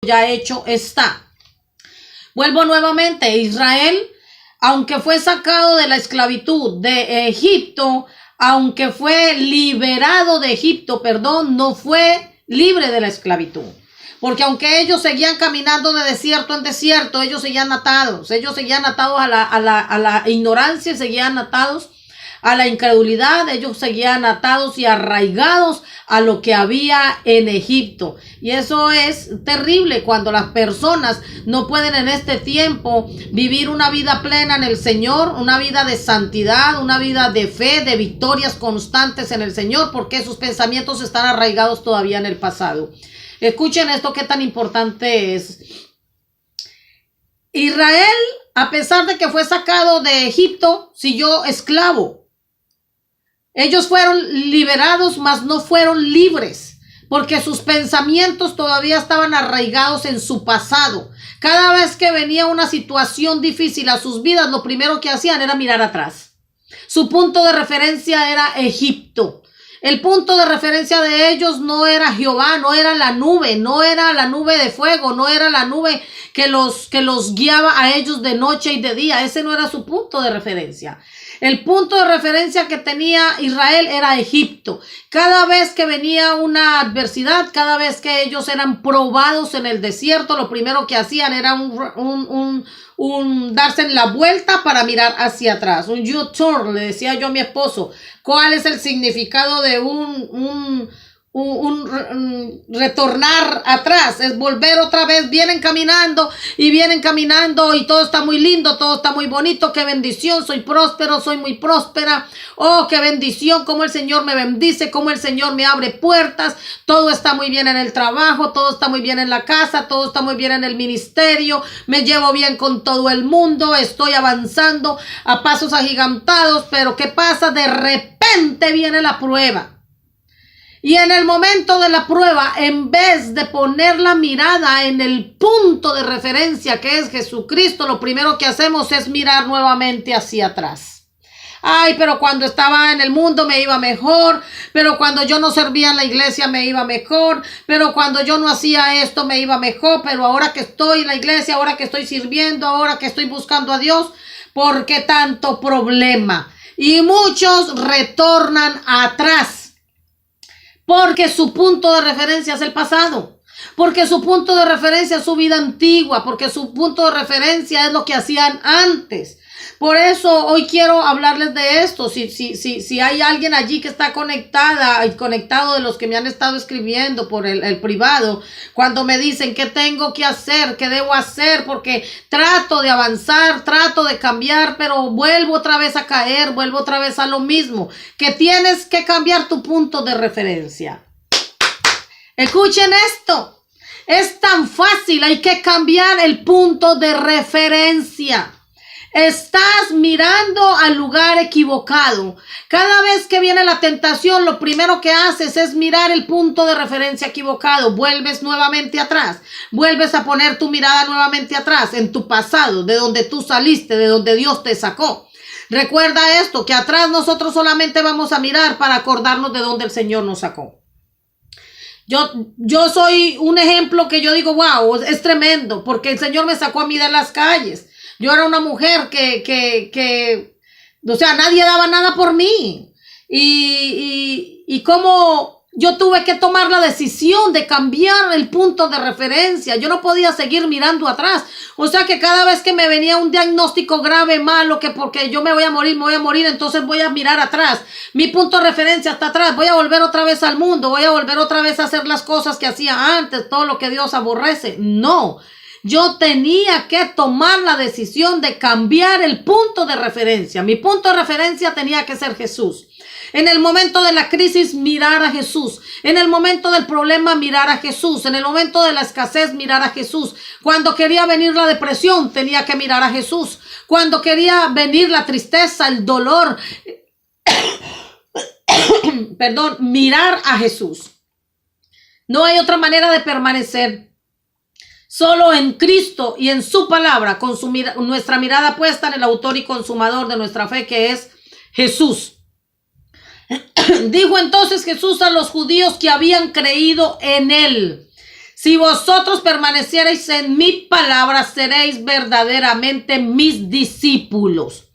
ya hecho está. Vuelvo nuevamente, Israel, aunque fue sacado de la esclavitud de Egipto, aunque fue liberado de Egipto, no fue libre de la esclavitud. Porque aunque ellos seguían caminando de desierto en desierto, ellos seguían atados a la ignorancia, seguían atados a la incredulidad, ellos seguían atados y arraigados a lo que había en Egipto. Y eso es terrible cuando las personas no pueden en este tiempo vivir una vida plena en el Señor, una vida de santidad, una vida de fe, de victorias constantes en el Señor, porque sus pensamientos están arraigados todavía en el pasado. Escuchen esto, qué tan importante es. Israel, a pesar de que fue sacado de Egipto, siguió esclavo. Ellos fueron liberados, mas no fueron libres, porque sus pensamientos todavía estaban arraigados en su pasado. Cada vez que venía una situación difícil a sus vidas, lo primero que hacían era mirar atrás. Su punto de referencia era Egipto. El punto de referencia de ellos no era Jehová, no era la nube de fuego, no era la nube que los guiaba a ellos de noche y de día. Ese no era su punto de referencia. El punto de referencia que tenía Israel era Egipto. Cada vez que venía una adversidad, cada vez que ellos eran probados en el desierto, lo primero que hacían era darse la vuelta para mirar hacia atrás. Un U-turn, le decía yo a mi esposo. ¿Cuál es el significado de un retornar atrás? Es volver otra vez. Vienen caminando y todo está muy lindo, todo está muy bonito. Qué bendición, soy próspero, soy muy próspera. Oh, qué bendición, cómo el Señor me bendice, cómo el Señor me abre puertas. Todo está muy bien en el trabajo, todo está muy bien en la casa, todo está muy bien en el ministerio. Me llevo bien con todo el mundo, estoy avanzando a pasos agigantados. Pero ¿qué pasa? De repente viene la prueba. Y en el momento de la prueba, en vez de poner la mirada en el punto de referencia que es Jesucristo, lo primero que hacemos es mirar nuevamente hacia atrás. Ay, pero cuando estaba en el mundo me iba mejor, pero cuando yo no servía en la iglesia me iba mejor, pero cuando yo no hacía esto me iba mejor, pero ahora que estoy en la iglesia, ahora que estoy sirviendo, ahora que estoy buscando a Dios, ¿por qué tanto problema? Y muchos retornan atrás. Porque su punto de referencia es el pasado. Porque su punto de referencia es su vida antigua. Porque su punto de referencia es lo que hacían antes. Por eso hoy quiero hablarles de esto. Si hay alguien allí que está conectada y conectado de los que me han estado escribiendo por el privado, cuando me dicen qué tengo que hacer, qué debo hacer, porque trato de avanzar, trato de cambiar, pero vuelvo otra vez a caer, vuelvo otra vez a lo mismo, que tienes que cambiar tu punto de referencia. Escuchen esto, es tan fácil, hay que cambiar el punto de referencia. Estás mirando al lugar equivocado. Cada vez que viene la tentación, lo primero que haces es mirar el punto de referencia equivocado. Vuelves nuevamente atrás. Vuelves a poner tu mirada nuevamente atrás, en tu pasado, de donde tú saliste, de donde Dios te sacó. Recuerda esto, que atrás nosotros solamente vamos a mirar para acordarnos de donde el Señor nos sacó. Yo soy un ejemplo que yo digo, wow, es tremendo, porque el Señor me sacó a mí de las calles. Yo era una mujer o sea, nadie daba nada por mí. Y como yo tuve que tomar la decisión de cambiar el punto de referencia. Yo no podía seguir mirando atrás. O sea que cada vez que me venía un diagnóstico grave, malo, que porque yo me voy a morir, entonces voy a mirar atrás. Mi punto de referencia está atrás. Voy a volver otra vez al mundo. Voy a volver otra vez a hacer las cosas que hacía antes, todo lo que Dios aborrece. No. Yo tenía que tomar la decisión de cambiar el punto de referencia. Mi punto de referencia tenía que ser Jesús. En el momento de la crisis, mirar a Jesús. En el momento del problema, mirar a Jesús. En el momento de la escasez, mirar a Jesús. Cuando quería venir la depresión, tenía que mirar a Jesús. Cuando quería venir la tristeza, el dolor, mirar a Jesús. No hay otra manera de permanecer. Solo en Cristo y en su palabra, con nuestra mirada puesta en el autor y consumador de nuestra fe, que es Jesús. Dijo entonces Jesús a los judíos que habían creído en él: Si vosotros permaneciereis en mi palabra, seréis verdaderamente mis discípulos.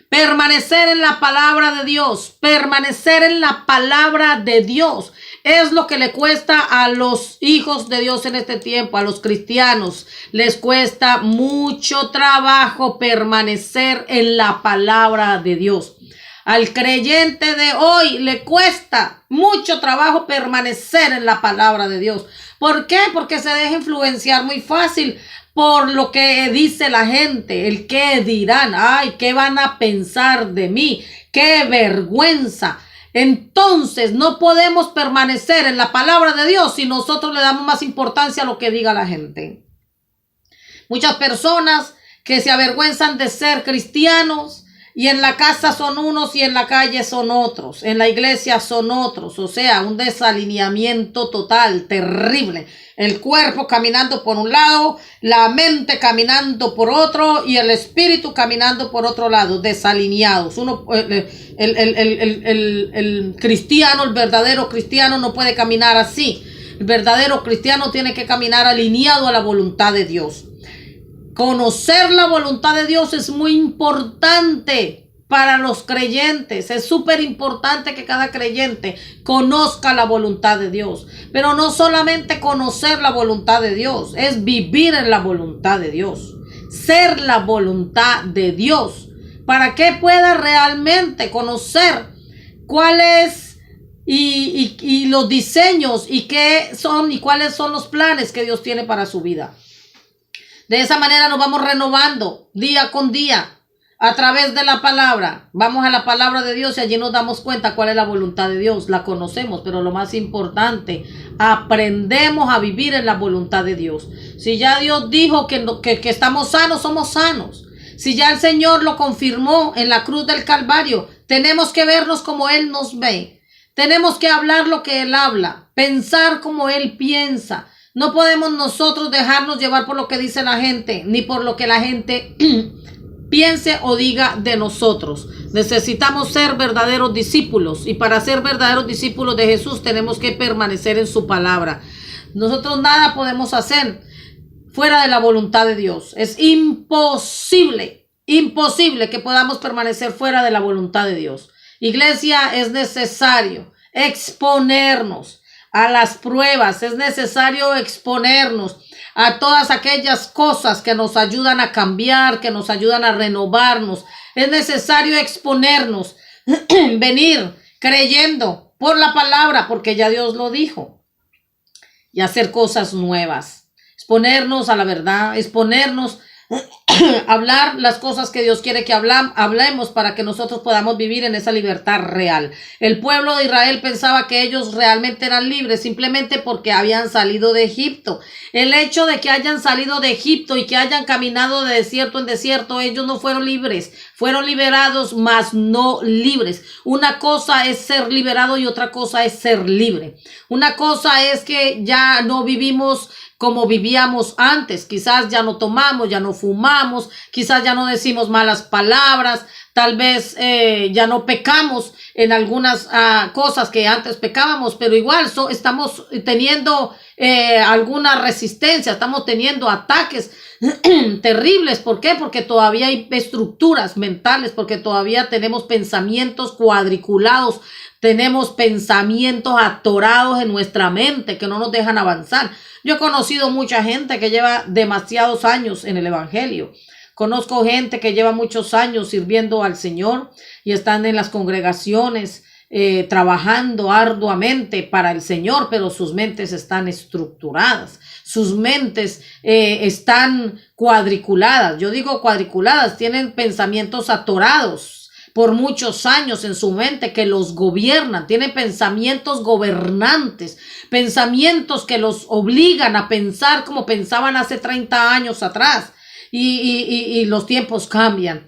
Permanecer en la palabra de Dios, permanecer en la palabra de Dios es lo que le cuesta a los hijos de Dios en este tiempo, a los cristianos. Les cuesta mucho trabajo permanecer en la palabra de Dios. Al creyente de hoy le cuesta mucho trabajo permanecer en la palabra de Dios. ¿Por qué? Porque se deja influenciar muy fácil por lo que dice la gente, el qué dirán, ay, qué van a pensar de mí, qué vergüenza. Entonces no podemos permanecer en la palabra de Dios si nosotros le damos más importancia a lo que diga la gente. Muchas personas que se avergüenzan de ser cristianos, y en la casa son unos y en la calle son otros, en la iglesia son otros, o sea, un desalineamiento total, terrible. El cuerpo caminando por un lado, la mente caminando por otro y el espíritu caminando por otro lado, desalineados. El cristiano, el verdadero cristiano no puede caminar así. El verdadero cristiano tiene que caminar alineado a la voluntad de Dios. Conocer la voluntad de Dios es muy importante para los creyentes. Es súper importante que cada creyente conozca la voluntad de Dios. Pero no solamente conocer la voluntad de Dios, es vivir en la voluntad de Dios. Ser la voluntad de Dios. Para que pueda realmente conocer cuáles y los diseños y qué son y cuáles son los planes que Dios tiene para su vida. De esa manera nos vamos renovando día con día a través de la palabra. Vamos a la palabra de Dios y allí nos damos cuenta cuál es la voluntad de Dios. La conocemos, pero lo más importante, aprendemos a vivir en la voluntad de Dios. Si ya Dios dijo que estamos sanos, somos sanos. Si ya el Señor lo confirmó en la cruz del Calvario, tenemos que vernos como Él nos ve. Tenemos que hablar lo que Él habla, pensar como Él piensa. No podemos nosotros dejarnos llevar por lo que dice la gente, ni por lo que la gente piense o diga de nosotros. Necesitamos ser verdaderos discípulos y para ser verdaderos discípulos de Jesús tenemos que permanecer en su palabra. Nosotros nada podemos hacer fuera de la voluntad de Dios. Es imposible que podamos permanecer fuera de la voluntad de Dios. Iglesia, es necesario exponernos a las pruebas, es necesario exponernos a todas aquellas cosas que nos ayudan a cambiar, que nos ayudan a renovarnos. Es necesario exponernos, venir creyendo por la palabra, porque ya Dios lo dijo, y hacer cosas nuevas. Exponernos a la verdad, exponernos hablar las cosas que Dios quiere que hablemos para que nosotros podamos vivir en esa libertad real. El pueblo de Israel pensaba que ellos realmente eran libres simplemente porque habían salido de Egipto. El hecho de que hayan salido de Egipto y que hayan caminado de desierto en desierto, ellos no fueron libres, fueron liberados, mas no libres. Una cosa es ser liberado y otra cosa es ser libre. Una cosa es que ya no vivimos como vivíamos antes, quizás ya no tomamos, ya no fumamos, quizás ya no decimos malas palabras, tal vez ya no pecamos en algunas cosas que antes pecábamos, pero igual estamos teniendo alguna resistencia, estamos teniendo ataques terribles. ¿Por qué? Porque todavía hay estructuras mentales, porque todavía tenemos pensamientos cuadriculados, tenemos pensamientos atorados en nuestra mente que no nos dejan avanzar. Yo he conocido mucha gente que lleva demasiados años en el evangelio. Conozco gente que lleva muchos años sirviendo al Señor y están en las congregaciones trabajando arduamente para el Señor, pero sus mentes están estructuradas, sus mentes están cuadriculadas. Yo digo cuadriculadas, tienen pensamientos atorados por muchos años en su mente que los gobiernan, tienen pensamientos gobernantes, pensamientos que los obligan a pensar como pensaban hace 30 años atrás y los tiempos cambian.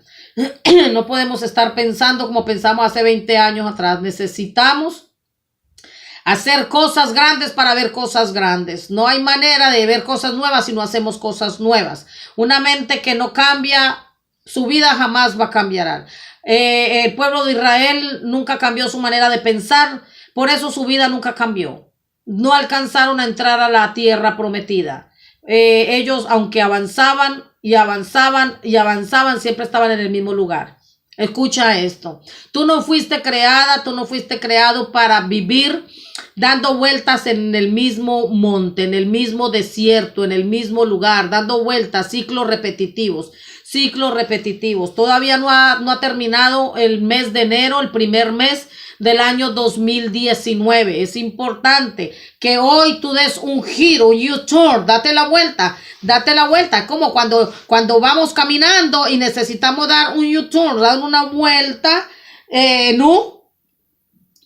No podemos estar pensando como pensamos hace 20 años atrás. Necesitamos hacer cosas grandes para ver cosas grandes. No hay manera de ver cosas nuevas si no hacemos cosas nuevas. Una mente que no cambia, su vida jamás va a cambiar. El pueblo de Israel nunca cambió su manera de pensar, por eso su vida nunca cambió. no alcanzaron a entrar a la tierra prometida. Ellos, aunque avanzaban y avanzaban y avanzaban, siempre estaban en el mismo lugar. Escucha esto. Tú no fuiste creada, tú no fuiste creado para vivir dando vueltas en el mismo monte, en el mismo desierto, en el mismo lugar, dando vueltas, ciclos repetitivos. Todavía no ha terminado el mes de enero, el primer mes del año 2019. Es importante que hoy tú des un giro, U-turn, date la vuelta, como cuando vamos caminando y necesitamos dar un U-turn, dar una vuelta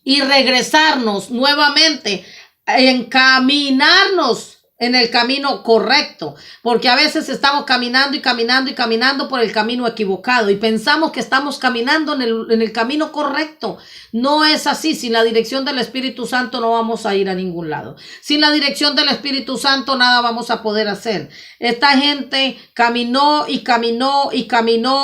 y regresarnos nuevamente, encaminarnos en el camino correcto, porque a veces estamos caminando por el camino equivocado y pensamos que estamos caminando en el camino correcto. No es así. Sin la dirección del Espíritu Santo no vamos a ir a ningún lado. Sin la dirección del Espíritu Santo nada vamos a poder hacer. Esta gente caminó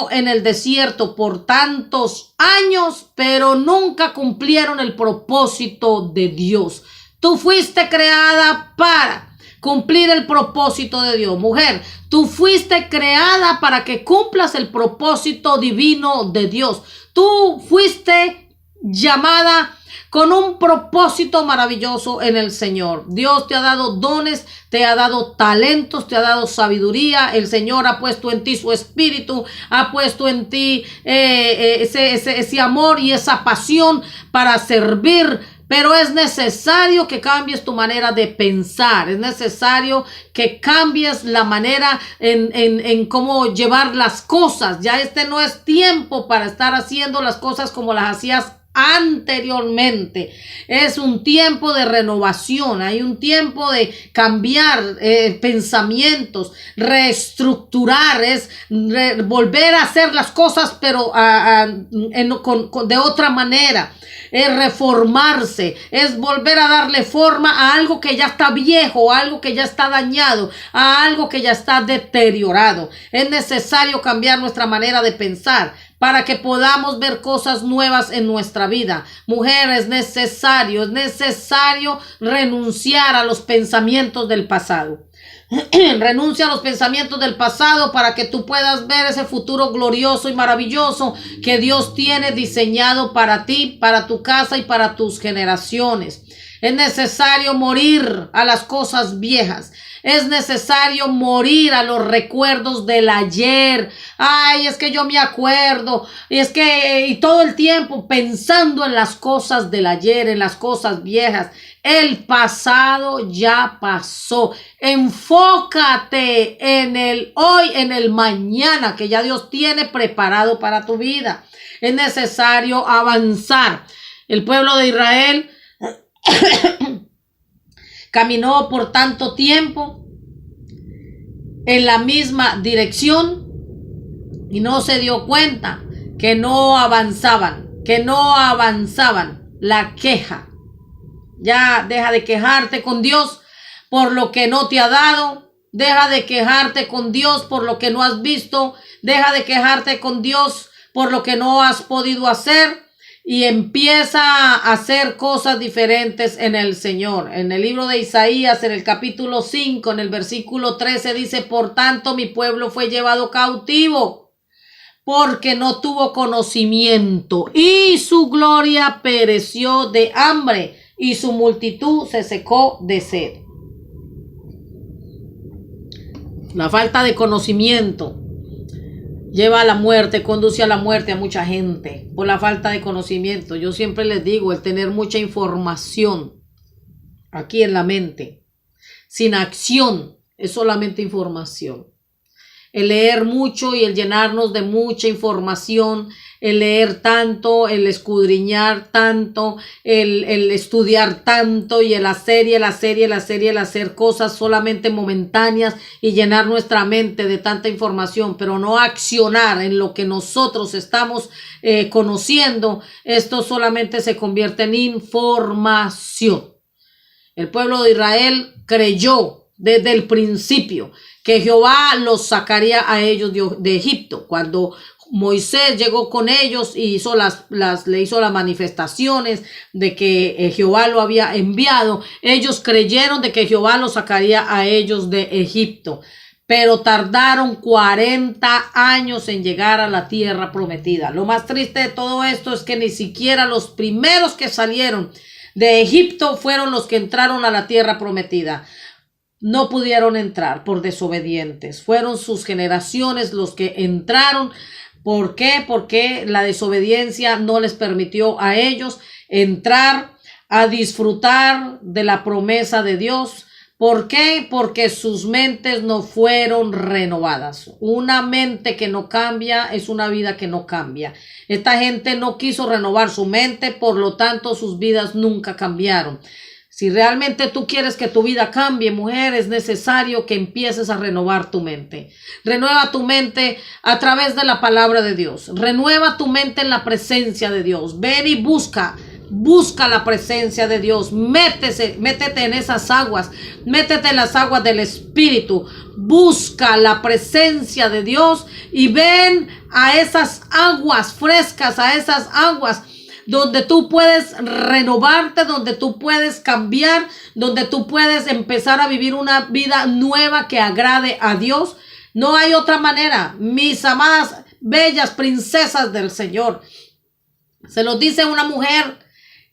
en el desierto por tantos años, pero nunca cumplieron el propósito de Dios. Tú fuiste creada para cumplir el propósito de Dios. Mujer, tú fuiste creada para que cumplas el propósito divino de Dios. Tú fuiste llamada con un propósito maravilloso en el Señor. Dios te ha dado dones, te ha dado talentos, te ha dado sabiduría. El Señor ha puesto en ti su espíritu, ha puesto en ti ese amor y esa pasión para servir. Pero es necesario que cambies tu manera de pensar. Es necesario que cambies la manera en cómo llevar las cosas. Ya no es tiempo para estar haciendo las cosas como las hacías anteriormente. Es un tiempo de renovación. Hay un tiempo de cambiar pensamientos, reestructurar, volver a hacer las cosas, pero de otra manera. Es reformarse, es volver a darle forma a algo que ya está viejo, a algo que ya está dañado, a algo que ya está deteriorado. Es necesario cambiar nuestra manera de pensar para que podamos ver cosas nuevas en nuestra vida. Mujer, es necesario renunciar a los pensamientos del pasado. Renuncia a los pensamientos del pasado para que tú puedas ver ese futuro glorioso y maravilloso que Dios tiene diseñado para ti, para tu casa y para tus generaciones. Es necesario morir a las cosas viejas. Es necesario morir a los recuerdos del ayer. Ay, es que yo me acuerdo. Y todo el tiempo pensando en las cosas del ayer, en las cosas viejas. El pasado ya pasó. Enfócate en el hoy, en el mañana que ya Dios tiene preparado para tu vida. Es necesario avanzar. El pueblo de Israel caminó por tanto tiempo en la misma dirección y no se dio cuenta que no avanzaban. La queja. Ya deja de quejarte con Dios por lo que no te ha dado. Deja de quejarte con Dios por lo que no has visto. Deja de quejarte con Dios por lo que no has podido hacer. Y empieza a hacer cosas diferentes en el Señor. En el libro de Isaías, en el capítulo 5, en el versículo 13, dice: por tanto mi pueblo fue llevado cautivo, porque no tuvo conocimiento, y su gloria pereció de hambre, y su multitud se secó de sed. La falta de conocimiento lleva a la muerte, conduce a la muerte a mucha gente por la falta de conocimiento. Yo siempre les digo, el tener mucha información aquí en la mente, sin acción, es solamente información. El leer mucho y el llenarnos de mucha información, el leer tanto, el escudriñar tanto, el estudiar tanto y el hacer cosas solamente momentáneas y llenar nuestra mente de tanta información, pero no accionar en lo que nosotros estamos conociendo. Esto solamente se convierte en información. El pueblo de Israel creyó desde el principio que Jehová los sacaría a ellos de Egipto. Cuando Moisés llegó con ellos y hizo le hizo las manifestaciones de que Jehová lo había enviado. Ellos creyeron de que Jehová los sacaría a ellos de Egipto, pero tardaron 40 años en llegar a la tierra prometida. Lo más triste de todo esto es que ni siquiera los primeros que salieron de Egipto fueron los que entraron a la tierra prometida. No pudieron entrar por desobedientes. Fueron sus generaciones los que entraron. ¿Por qué? Porque la desobediencia no les permitió a ellos entrar a disfrutar de la promesa de Dios. ¿Por qué? Porque sus mentes no fueron renovadas. Una mente que no cambia es una vida que no cambia. Esta gente no quiso renovar su mente, por lo tanto sus vidas nunca cambiaron. Si realmente tú quieres que tu vida cambie, mujer, es necesario que empieces a renovar tu mente. Renueva tu mente a través de la palabra de Dios. Renueva tu mente en la presencia de Dios. Ven y busca la presencia de Dios. Métete en esas aguas. Métete en las aguas del Espíritu. Busca la presencia de Dios y ven a esas aguas frescas, a esas aguas donde tú puedes renovarte, donde tú puedes cambiar, donde tú puedes empezar a vivir una vida nueva que agrade a Dios. No hay otra manera, mis amadas, bellas princesas del Señor. Se los dice una mujer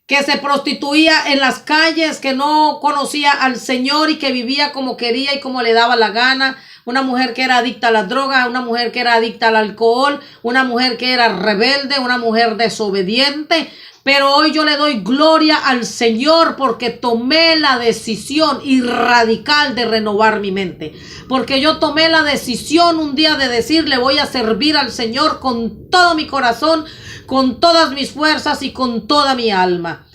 que se prostituía en las calles, que no conocía al Señor y que vivía como quería y como le daba la gana. Una mujer que era adicta a las drogas, una mujer que era adicta al alcohol, una mujer que era rebelde, una mujer desobediente. Pero hoy yo le doy gloria al Señor porque tomé la decisión y radical de renovar mi mente. Porque yo tomé la decisión un día de decir, le voy a servir al Señor con todo mi corazón, con todas mis fuerzas y con toda mi alma.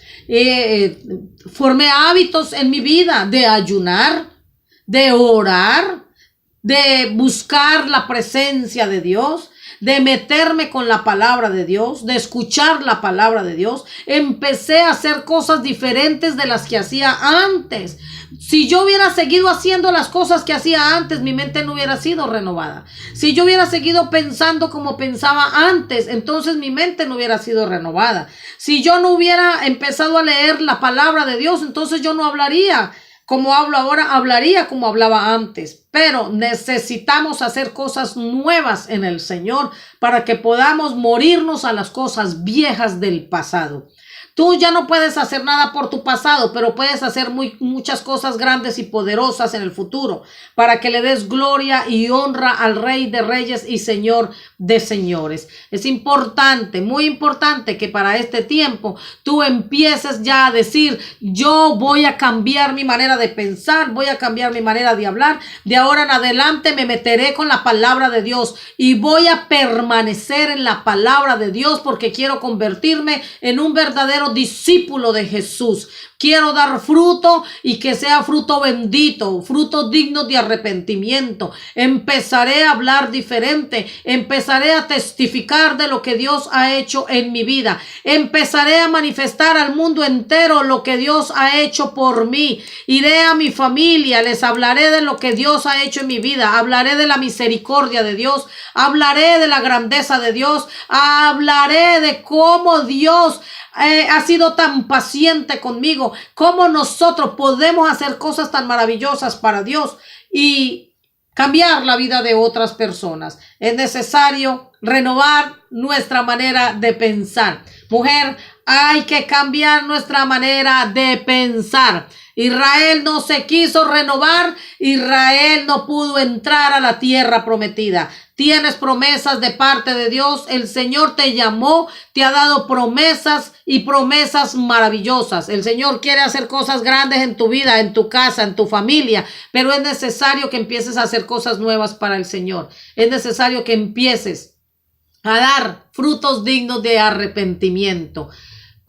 Formé hábitos en mi vida de ayunar, de orar, de buscar la presencia de Dios, de meterme con la palabra de Dios, de escuchar la palabra de Dios. Empecé a hacer cosas diferentes de las que hacía antes. Si yo hubiera seguido haciendo las cosas que hacía antes, mi mente no hubiera sido renovada. Si yo hubiera seguido pensando como pensaba antes, entonces mi mente no hubiera sido renovada. Si yo no hubiera empezado a leer la palabra de Dios, entonces yo no hablaría como hablo ahora, hablaría como hablaba antes. Pero necesitamos hacer cosas nuevas en el Señor para que podamos morirnos a las cosas viejas del pasado. Tú ya no puedes hacer nada por tu pasado, pero puedes hacer muchas cosas grandes y poderosas en el futuro para que le des gloria y honra al Rey de Reyes y Señor de Señores. Es importante, muy importante que para este tiempo tú empieces ya a decir, yo voy a cambiar mi manera de pensar, voy a cambiar mi manera de hablar. De ahora en adelante me meteré con la palabra de Dios y voy a permanecer en la palabra de Dios porque quiero convertirme en un verdadero discípulo de Jesús. Quiero dar fruto y que sea fruto bendito, fruto digno de arrepentimiento. Empezaré a hablar diferente, empezaré a testificar de lo que Dios ha hecho en mi vida. Empezaré a manifestar al mundo entero lo que Dios ha hecho por mí. Iré a mi familia, les hablaré de lo que Dios ha hecho en mi vida. Hablaré de la misericordia de Dios, hablaré de la grandeza de Dios, hablaré de cómo Dios ha sido tan paciente conmigo, cómo nosotros podemos hacer cosas tan maravillosas para Dios y cambiar la vida de otras personas. Es necesario renovar nuestra manera de pensar. Mujer, hay que cambiar nuestra manera de pensar. Israel no se quiso renovar, Israel no pudo entrar a la tierra prometida. Tienes promesas de parte de Dios, el Señor te llamó, te ha dado promesas y promesas maravillosas. El Señor quiere hacer cosas grandes en tu vida, en tu casa, en tu familia, pero es necesario que empieces a hacer cosas nuevas para el Señor. Es necesario que empieces a dar frutos dignos de arrepentimiento.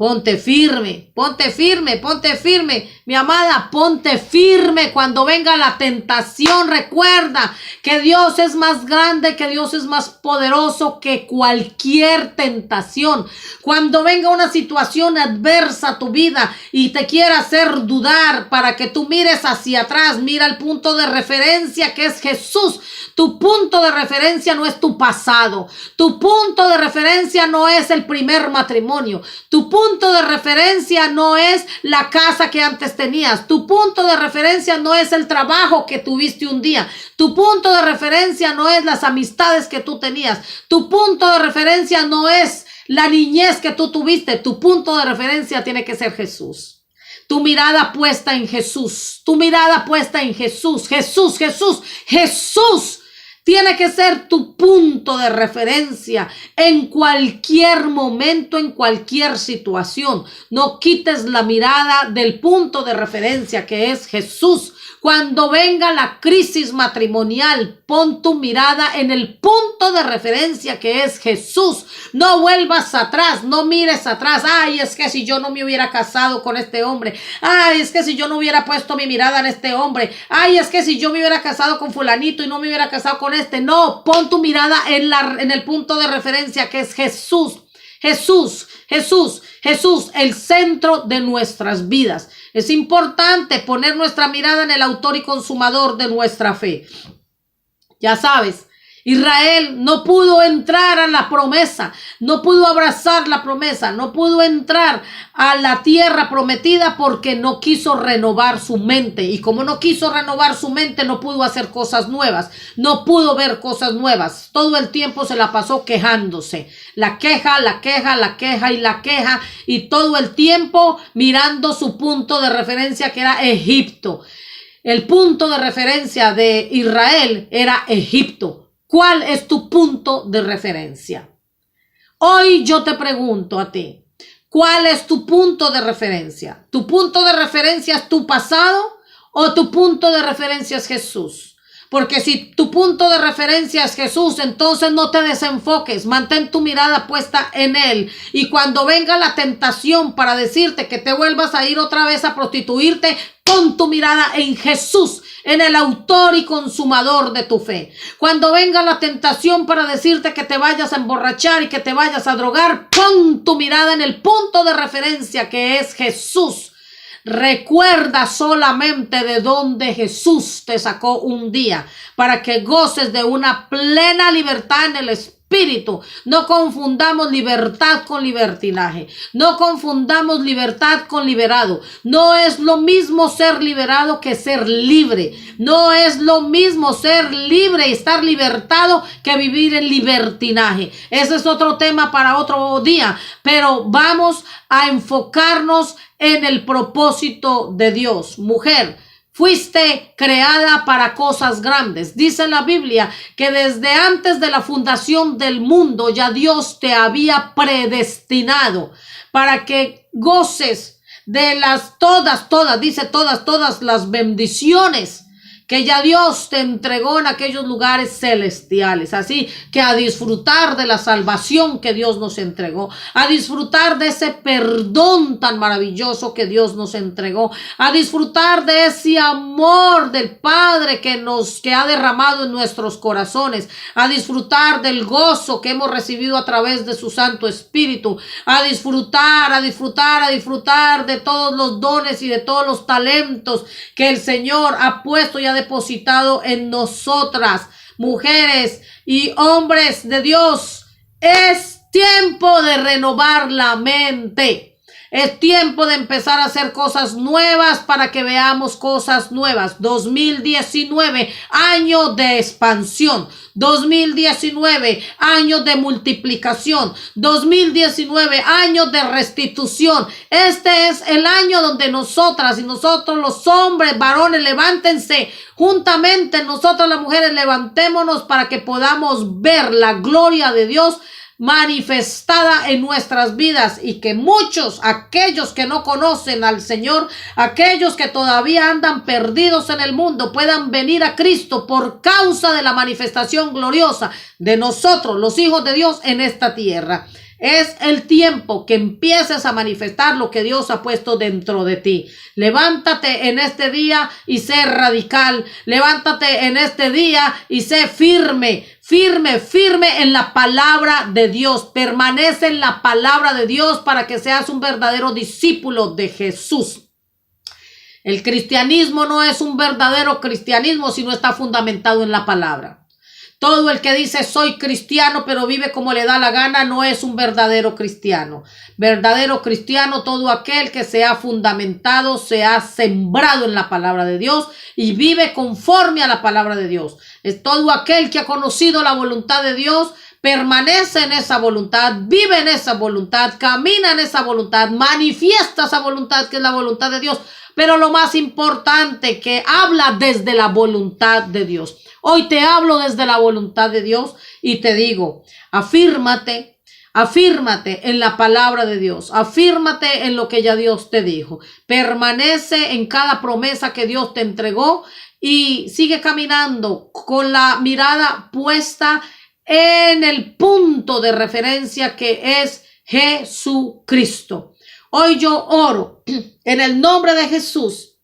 Ponte firme, ponte firme, ponte firme. Mi amada, ponte firme cuando venga la tentación. Recuerda que Dios es más grande, que Dios es más poderoso que cualquier tentación. Cuando venga una situación adversa a tu vida y te quiera hacer dudar para que tú mires hacia atrás, mira el punto de referencia que es Jesús. Tu punto de referencia no es tu pasado. Tu punto de referencia no es el primer matrimonio. Tu punto de referencia no es la casa que antes tenías. Tu punto de referencia no es el trabajo que tuviste un día. Tu punto de referencia no es las amistades que tú tenías. Tu punto de referencia no es la niñez que tú tuviste. Tu punto de referencia tiene que ser Jesús. Tu mirada puesta en Jesús. Tu mirada puesta en Jesús. Jesús, Jesús, Jesús. Tiene que ser tu punto de referencia en cualquier momento, en cualquier situación. No quites la mirada del punto de referencia que es Jesús. Cuando venga la crisis matrimonial, pon tu mirada en el punto de referencia que es Jesús. No vuelvas atrás, no mires atrás. Ay, es que si yo no me hubiera casado con este hombre. Ay, es que si yo no hubiera puesto mi mirada en este hombre. Ay, es que si yo me hubiera casado con fulanito y no me hubiera casado con este. No, pon tu mirada en el punto de referencia que es Jesús. Jesús, Jesús, Jesús, el centro de nuestras vidas. Es importante poner nuestra mirada en el autor y consumador de nuestra fe. Ya sabes, Israel no pudo entrar a la promesa, no pudo abrazar la promesa, no pudo entrar a la tierra prometida porque no quiso renovar su mente. Y como no quiso renovar su mente, no pudo hacer cosas nuevas, no pudo ver cosas nuevas. Todo el tiempo se la pasó quejándose. La queja, la queja, la queja y la queja. Y todo el tiempo mirando su punto de referencia que era Egipto. El punto de referencia de Israel era Egipto. ¿Cuál es tu punto de referencia? Hoy yo te pregunto a ti, ¿cuál es tu punto de referencia? ¿Tu punto de referencia es tu pasado o tu punto de referencia es Jesús? Porque si tu punto de referencia es Jesús, entonces no te desenfoques, mantén tu mirada puesta en Él. Y cuando venga la tentación para decirte que te vuelvas a ir otra vez a prostituirte, pon tu mirada en Jesús, en el autor y consumador de tu fe. Cuando venga la tentación para decirte que te vayas a emborrachar y que te vayas a drogar, pon tu mirada en el punto de referencia que es Jesús. Recuerda solamente de dónde Jesús te sacó un día para que goces de una plena libertad en el Espíritu. No confundamos libertad con libertinaje. No confundamos libertad con liberado. No es lo mismo ser liberado que ser libre. No es lo mismo ser libre y estar libertado que vivir en libertinaje. Ese es otro tema para otro día. Pero vamos a enfocarnos en el propósito de Dios. Mujer, fuiste creada para cosas grandes. Dice la Biblia que desde antes de la fundación del mundo ya Dios te había predestinado para que goces de todas las bendiciones que ya Dios te entregó en aquellos lugares celestiales. Así que a disfrutar de la salvación que Dios nos entregó, a disfrutar de ese perdón tan maravilloso que Dios nos entregó, a disfrutar de ese amor del Padre que ha derramado en nuestros corazones, a disfrutar del gozo que hemos recibido a través de su Santo Espíritu, a disfrutar de todos los dones y de todos los talentos que el Señor ha puesto y ha depositado en nosotras, mujeres y hombres de Dios. Es tiempo de renovar la mente. Es tiempo de empezar a hacer cosas nuevas para que veamos cosas nuevas. 2019, año de expansión. 2019, año de multiplicación. 2019, año de restitución. Este es el año donde nosotras y nosotros los hombres, varones, levántense. Juntamente nosotros las mujeres levantémonos para que podamos ver la gloria de Dios manifestada en nuestras vidas y que muchos, aquellos que no conocen al Señor, aquellos que todavía andan perdidos en el mundo, puedan venir a Cristo por causa de la manifestación gloriosa de nosotros, los hijos de Dios, en esta tierra. Es el tiempo que empieces a manifestar lo que Dios ha puesto dentro de ti. Levántate en este día y sé radical. Levántate en este día y sé firme. Firme en la palabra de Dios. Permanece en la palabra de Dios para que seas un verdadero discípulo de Jesús. El cristianismo no es un verdadero cristianismo si no está fundamentado en la palabra. Todo el que dice soy cristiano pero vive como le da la gana no es un verdadero cristiano. Verdadero cristiano, todo aquel que se ha fundamentado, se ha sembrado en la palabra de Dios y vive conforme a la palabra de Dios. Es todo aquel que ha conocido la voluntad de Dios, permanece en esa voluntad, vive en esa voluntad, camina en esa voluntad, manifiesta esa voluntad que es la voluntad de Dios. Pero lo más importante, que habla desde la voluntad de Dios. Hoy te hablo desde la voluntad de Dios y te digo, afírmate en la palabra de Dios, afírmate en lo que ya Dios te dijo, permanece en cada promesa que Dios te entregó y sigue caminando con la mirada puesta en el punto de referencia que es Jesucristo. Hoy yo oro en el nombre de Jesús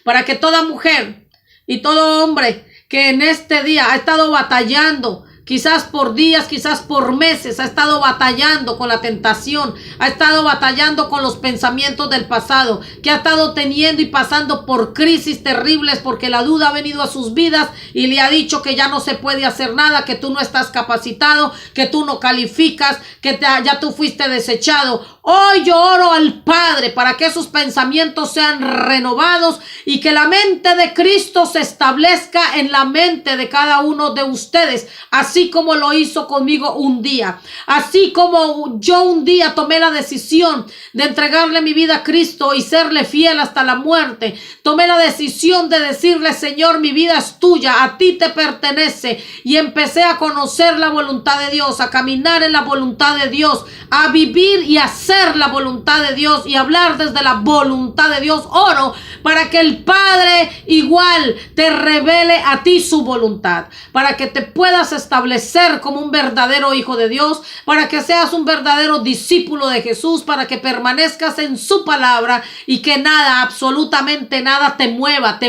para que toda mujer y todo hombre que en este día ha estado batallando, quizás por días, quizás por meses, ha estado batallando con la tentación, ha estado batallando con los pensamientos del pasado, que ha estado teniendo y pasando por crisis terribles porque la duda ha venido a sus vidas y le ha dicho que ya no se puede hacer nada, que tú no estás capacitado, que tú no calificas, que ya tú fuiste desechado. Hoy yo oro al Padre para que esos pensamientos sean renovados y que la mente de Cristo se establezca en la mente de cada uno de ustedes, así como lo hizo conmigo un día, así como yo un día tomé la decisión de entregarle mi vida a Cristo y serle fiel hasta la muerte. Tomé la decisión de decirle, Señor, mi vida es tuya, a ti te pertenece, y empecé a conocer la voluntad de Dios, a caminar en la voluntad de Dios, a vivir y hacer la voluntad de Dios y hablar desde la voluntad de Dios. Oro para que el Padre igual te revele a ti su voluntad, para que te puedas establecer como un verdadero hijo de Dios, para que seas un verdadero discípulo de Jesús, para que permanezcas en su palabra y que nada, absolutamente nada te mueva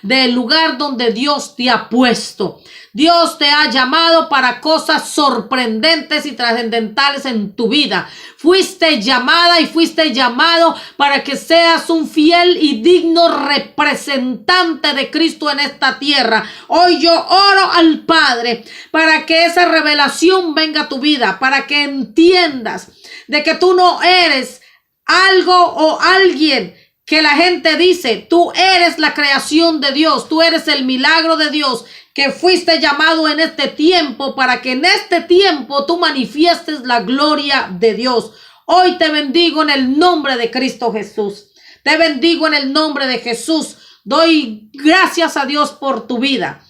del lugar donde Dios te ha puesto. Dios te ha llamado para cosas sorprendentes y trascendentales en tu vida. Fuiste llamada y fuiste llamado para que seas un fiel y digno representante de Cristo en esta tierra. Hoy yo oro al Padre para que esa revelación venga a tu vida, para que entiendas de que tú no eres algo o alguien que la gente dice. Tú eres la creación de Dios, tú eres el milagro de Dios, que fuiste llamado en este tiempo para que en este tiempo tú manifiestes la gloria de Dios. Hoy te bendigo en el nombre de Cristo Jesús. Te bendigo en el nombre de Jesús. Doy gracias a Dios por tu vida.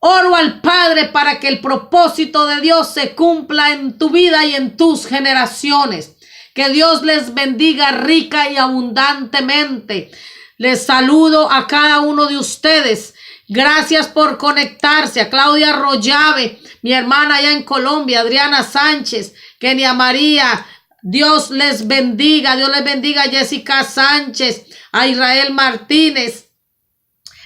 Oro al Padre para que el propósito de Dios se cumpla en tu vida y en tus generaciones. Que Dios les bendiga rica y abundantemente. Les saludo a cada uno de ustedes. Gracias por conectarse. A Claudia Rollave, mi hermana allá en Colombia, Adriana Sánchez, Kenia María. Dios les bendiga. Dios les bendiga a Jessica Sánchez, a Israel Martínez,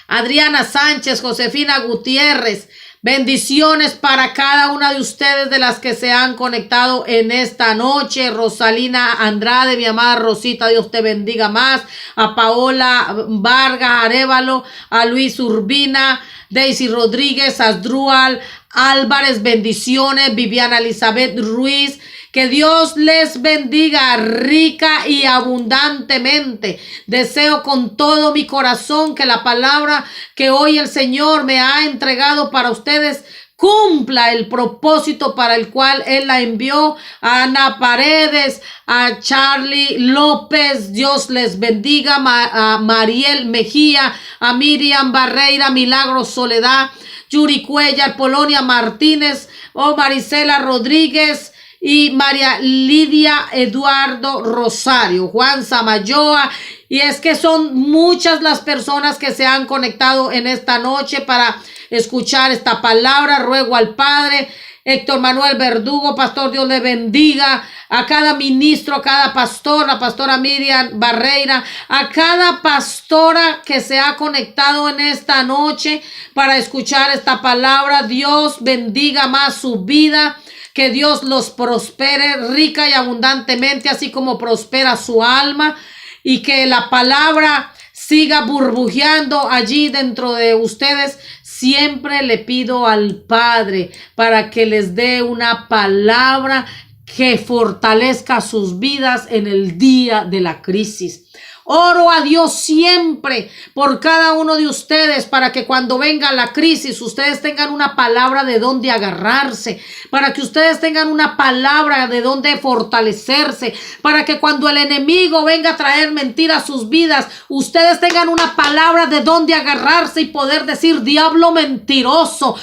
Adriana Sánchez, Josefina Gutiérrez. Bendiciones para cada una de ustedes de las que se han conectado en esta noche. Rosalina Andrade, mi amada Rosita, Dios te bendiga más. A Paola Vargas Arevalo, a Luis Urbina, Daisy Rodríguez, Asdrúbal Álvarez, bendiciones. Viviana Elizabeth Ruiz. Que Dios les bendiga rica y abundantemente. Deseo con todo mi corazón que la palabra que hoy el Señor me ha entregado para ustedes cumpla el propósito para el cual Él la envió. A Ana Paredes, a Charlie López, Dios les bendiga. A Mariel Mejía, a Miriam Barreira, Milagro Soledad, Yuri Cuellar, Polonia Martínez, Marisela Rodríguez, y María Lidia Eduardo Rosario, Juan Samayoa. Y es que son muchas las personas que se han conectado en esta noche para escuchar esta palabra. Ruego al Padre Héctor Manuel Verdugo, pastor, Dios le bendiga. A cada ministro, a cada pastor, la pastora Miriam Barreira, a cada pastora que se ha conectado en esta noche para escuchar esta palabra. Dios bendiga más su vida. Que Dios los prospere rica y abundantemente, así como prospera su alma. Y que la palabra siga burbujeando allí dentro de ustedes. Siempre le pido al Padre para que les dé una palabra que fortalezca sus vidas en el día de la crisis. Oro a Dios siempre por cada uno de ustedes para que cuando venga la crisis ustedes tengan una palabra de donde agarrarse, para que ustedes tengan una palabra de donde fortalecerse, para que cuando el enemigo venga a traer mentiras a sus vidas, ustedes tengan una palabra de donde agarrarse y poder decir: diablo mentiroso,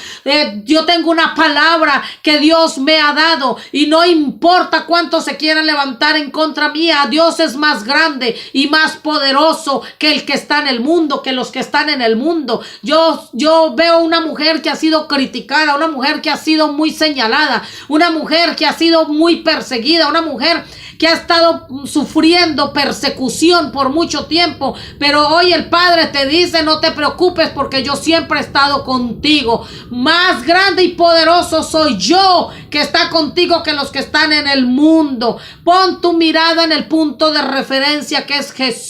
yo tengo una palabra que Dios me ha dado y no importa cuánto se quieran levantar en contra mía, Dios es más grande y más poderoso que el que está en el mundo, que los que están en el mundo. Yo veo una mujer que ha sido criticada, una mujer que ha sido muy señalada, una mujer que ha sido muy perseguida, una mujer que ha estado sufriendo persecución por mucho tiempo, pero hoy el Padre te dice: no te preocupes, porque yo siempre he estado contigo. Más grande y poderoso soy yo que está contigo que los que están en el mundo. Pon tu mirada en el punto de referencia que es Jesús.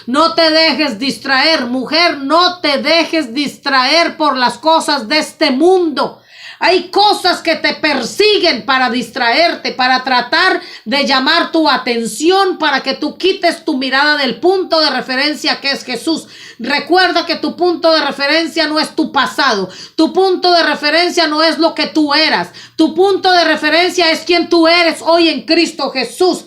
No te dejes distraer, mujer, no te dejes distraer por las cosas de este mundo. Hay cosas que te persiguen para distraerte, para tratar de llamar tu atención, para que tú quites tu mirada del punto de referencia que es Jesús. Recuerda que tu punto de referencia no es tu pasado. Tu punto de referencia no es lo que tú eras. Tu punto de referencia es quien tú eres hoy en Cristo Jesús.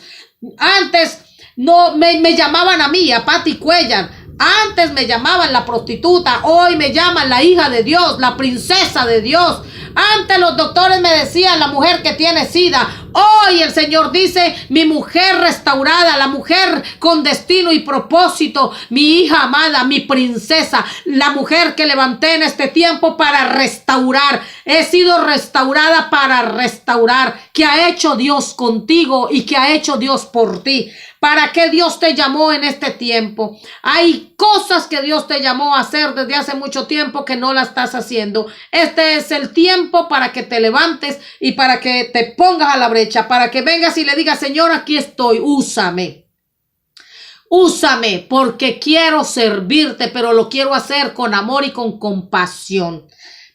Antes no me llamaban a mí, a Pati Cuellar. Antes me llamaban la prostituta. Hoy me llaman la hija de Dios, la princesa de Dios. Antes los doctores me decían la mujer que tiene SIDA. Hoy el Señor dice: mi mujer restaurada, la mujer con destino y propósito, mi hija amada, mi princesa, la mujer que levanté en este tiempo para restaurar. He sido restaurada para restaurar. ¿Qué ha hecho Dios contigo y qué ha hecho Dios por ti? ¿Para qué Dios te llamó en este tiempo? Hay cosas que Dios te llamó a hacer desde hace mucho tiempo que no la estás haciendo. Este es el tiempo para que te levantes y para que te pongas a la brecha, para que vengas y le digas: Señor, aquí estoy, úsame. Úsame porque quiero servirte, pero lo quiero hacer con amor y con compasión.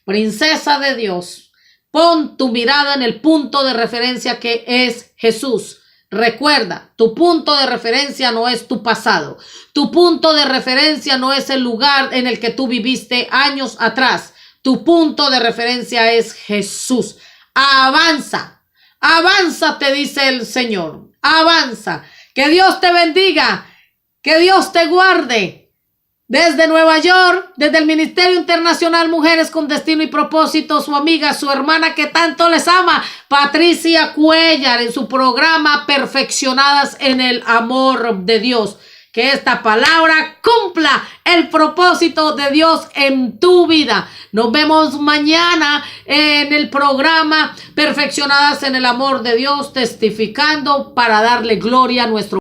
Princesa de Dios, pon tu mirada en el punto de referencia que es Jesús. Recuerda, tu punto de referencia no es tu pasado. Tu punto de referencia no es el lugar en el que tú viviste años atrás. Tu punto de referencia es Jesús. Avanza, avanza, te dice el Señor. Avanza. Que Dios te bendiga. Que Dios te guarde. Desde Nueva York, desde el Ministerio Internacional Mujeres con Destino y Propósito, su amiga, su hermana que tanto les ama, Patricia Cuellar, en su programa Perfeccionadas en el Amor de Dios. Que esta palabra cumpla el propósito de Dios en tu vida. Nos vemos mañana en el programa Perfeccionadas en el Amor de Dios, testificando para darle gloria a nuestro